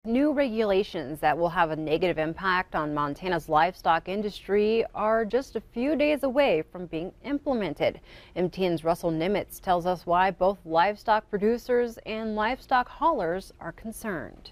New regulations that will have a negative impact on Montana's livestock industry are just a few days away from being implemented. MTN's Russell Nimitz tells us why both livestock producers and livestock haulers are concerned.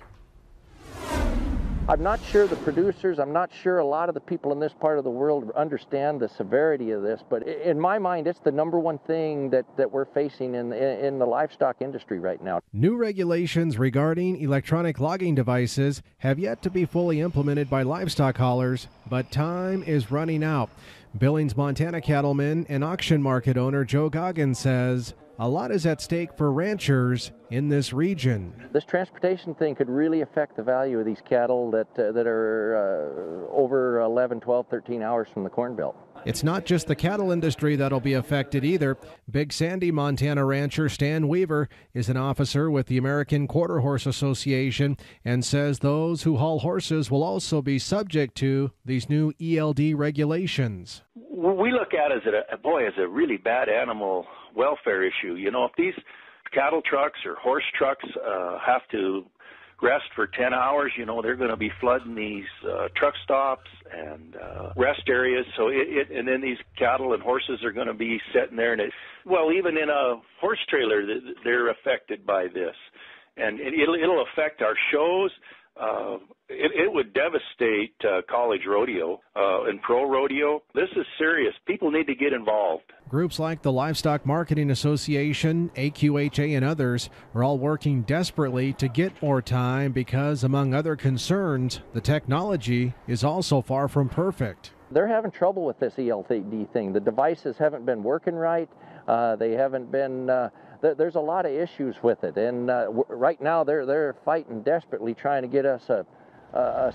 I'm not sure the producers, I'm not sure a lot of the people in this part of the world understand the severity of this, but in my mind, it's the number one thing that we're facing in the livestock industry right now. New regulations regarding electronic logging devices have yet to be fully implemented by livestock haulers, but time is running out. Billings, Montana cattleman and auction market owner Joe Goggins says a lot is at stake for ranchers in this region. This transportation thing could really affect the value of these cattle that are over 11, 12, 13 hours from the Corn Belt. It's not just the cattle industry that'll be affected either. Big Sandy, Montana rancher Stan Weaver is an officer with the American Quarter Horse Association and says those who haul horses will also be subject to these new ELD regulations. We look at it as a really bad animal welfare issue. You know, if these cattle trucks or horse trucks have to rest for 10 hours, you know, they're going to be flooding these truck stops and rest areas. So and then these cattle and horses are going to be sitting there. And even in a horse trailer, they're affected by this. And it'll affect our shows. It would devastate college rodeo and pro rodeo. This is serious. People need to get involved. Groups like the Livestock Marketing Association, AQHA, and others are all working desperately to get more time because, among other concerns, the technology is also far from perfect. They're having trouble with this ELD thing. The devices haven't been working right. They haven't been. There's a lot of issues with it, and right now they're fighting desperately trying to get us a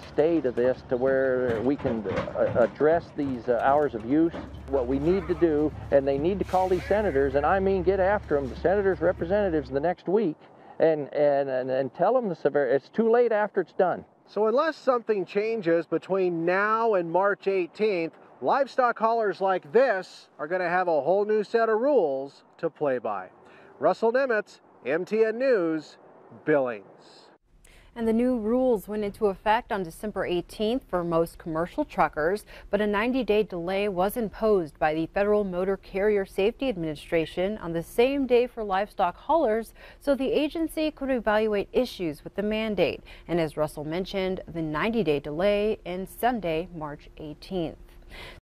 stay to this to where we can address these hours of use. What we need to do, and they need to call these senators, and I mean get after them, the senators, representatives, the next week, and tell them the severity. It's too late after it's done. So unless something changes between now and March 18th, livestock haulers like this are going to have a whole new set of rules to play by. Russell Nimitz, MTN News, Billings. And the new rules went into effect on December 18th for most commercial truckers, but a 90-day delay was imposed by the Federal Motor Carrier Safety Administration on the same day for livestock haulers, so the agency could evaluate issues with the mandate. And as Russell mentioned, the 90-day delay ends Sunday, March 18th.